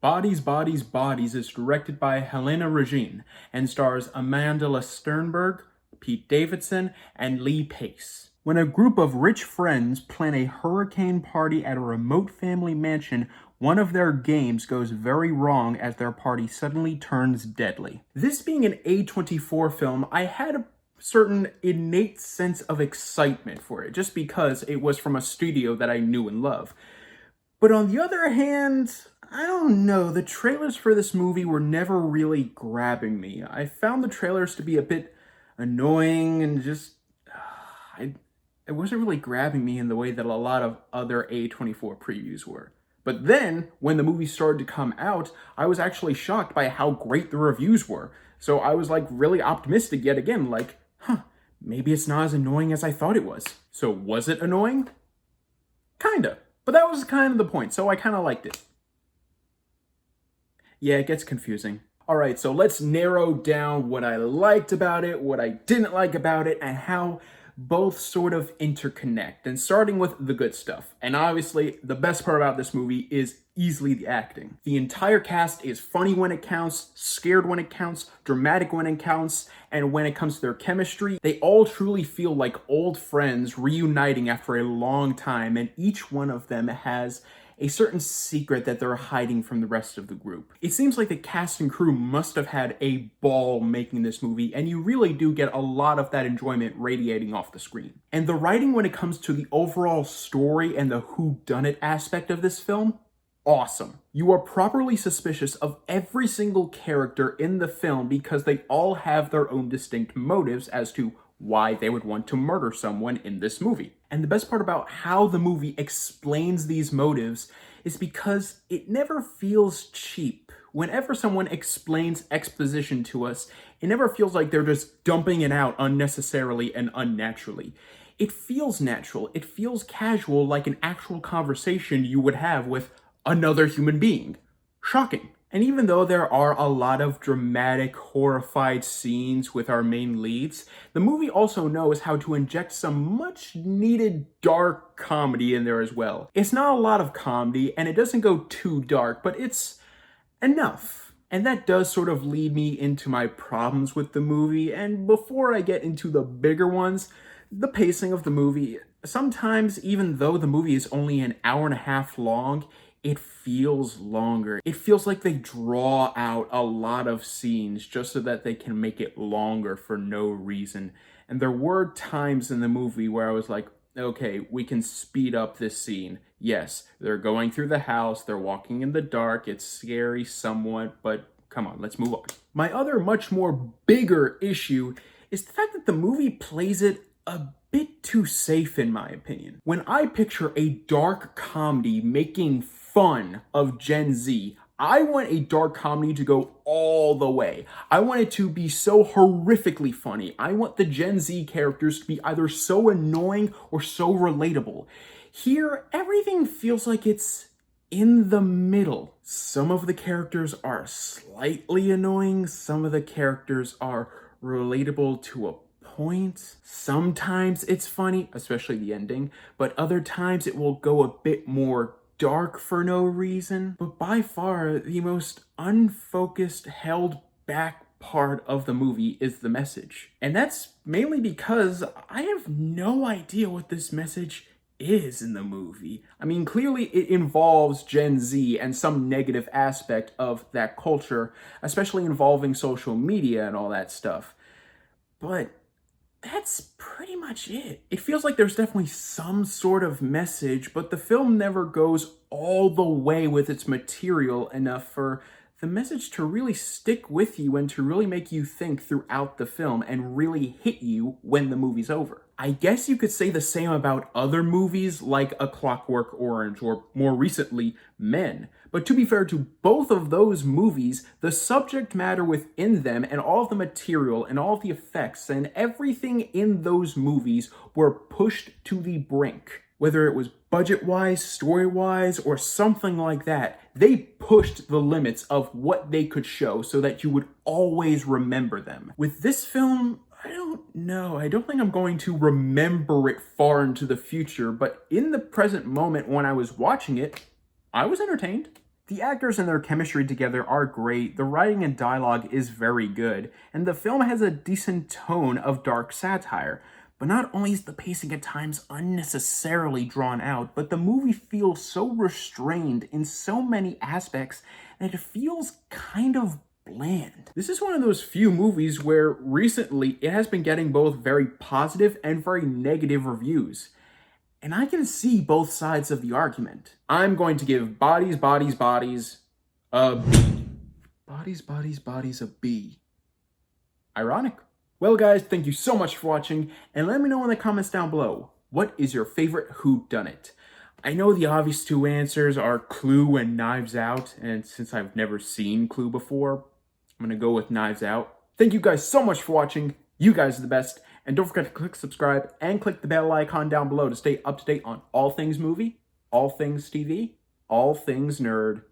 Bodies, Bodies, Bodies is directed by Helena Regine and stars Amanda Sternberg, Pete Davidson, and Lee Pace. When a group of rich friends plan a hurricane party at a remote family mansion, one of their games goes very wrong as their party suddenly turns deadly. This being an A24 film, I had a certain innate sense of excitement for it, just because it was from a studio that I knew and love. But on the other hand, I don't know, the trailers for this movie were never really grabbing me. I found the trailers to be a bit annoying and just, it wasn't really grabbing me in the way that a lot of other A24 previews were. But then, when the movie started to come out, I was actually shocked by how great the reviews were. So I was really optimistic yet again, maybe it's not as annoying as I thought it was. So was it annoying? Kinda. But that was kind of the point, so I kind of liked it. Yeah, it gets confusing. Alright, so let's narrow down what I liked about it, what I didn't like about it, and how both sort of interconnect. And starting with the good stuff. And obviously, the best part about this movie is easily the acting. The entire cast is funny when it counts, scared when it counts, dramatic when it counts, and when it comes to their chemistry, they all truly feel like old friends reuniting after a long time, and each one of them has a certain secret that they're hiding from the rest of the group. It seems like the cast and crew must have had a ball making this movie, and you really do get a lot of that enjoyment radiating off the screen. And the writing when it comes to the overall story and the whodunit aspect of this film, awesome. You are properly suspicious of every single character in the film because they all have their own distinct motives as to why they would want to murder someone in this movie. And the best part about how the movie explains these motives is because it never feels cheap. Whenever someone explains exposition to us, it never feels like they're just dumping it out unnecessarily and unnaturally. It feels natural. It feels casual, like an actual conversation you would have with another human being. Shocking. And even though there are a lot of dramatic, horrified scenes with our main leads, the movie also knows how to inject some much needed dark comedy in there as well. It's not a lot of comedy, and it doesn't go too dark, but it's enough. And that does sort of lead me into my problems with the movie, and before I get into the bigger ones, the pacing of the movie. Sometimes, even though the movie is only an hour and a half long, it feels longer. It feels like they draw out a lot of scenes just so that they can make it longer for no reason. And there were times in the movie where I was like, okay, we can speed up this scene. Yes, they're going through the house, they're walking in the dark, it's scary somewhat, but come on, let's move on. My other much more bigger issue is the fact that the movie plays it a bit too safe in my opinion. When I picture a dark comedy making fun of Gen Z, I want a dark comedy to go all the way. I want it to be so horrifically funny. I want the Gen Z characters to be either so annoying or so relatable. Here, everything feels like it's in the middle. Some of the characters are slightly annoying, some of the characters are relatable to a point. Sometimes it's funny, especially the ending, but other times it will go a bit more dark for no reason. But by far, the most unfocused, held back part of the movie is the message. And that's mainly because I have no idea what this message is in the movie. I mean, clearly it involves Gen Z and some negative aspect of that culture, especially involving social media and all that stuff. But that's pretty much it. It feels like there's definitely some sort of message, but the film never goes all the way with its material enough for the message to really stick with you and to really make you think throughout the film and really hit you when the movie's over. I guess you could say the same about other movies like A Clockwork Orange or more recently, Men. But to be fair to both of those movies, the subject matter within them and all of the material and all of the effects and everything in those movies were pushed to the brink. Whether it was budget-wise, story-wise, or something like that, they pushed the limits of what they could show so that you would always remember them. With this film, I don't know. I don't think I'm going to remember it far into the future, but in the present moment when I was watching it, I was entertained. The actors and their chemistry together are great, the writing and dialogue is very good, and the film has a decent tone of dark satire. But not only is the pacing at times unnecessarily drawn out, but the movie feels so restrained in so many aspects that it feels kind of bland. This is one of those few movies where recently it has been getting both very positive and very negative reviews. And I can see both sides of the argument. I'm going to give Bodies, Bodies, Bodies a B. Bodies, Bodies, Bodies a B. Ironic. Well guys, thank you so much for watching, and let me know in the comments down below, what is your favorite whodunit? I know the obvious two answers are Clue and Knives Out, and since I've never seen Clue before, I'm gonna go with Knives Out. Thank you guys so much for watching, you guys are the best, and don't forget to click subscribe and click the bell icon down below to stay up to date on all things movie, all things TV, all things nerd.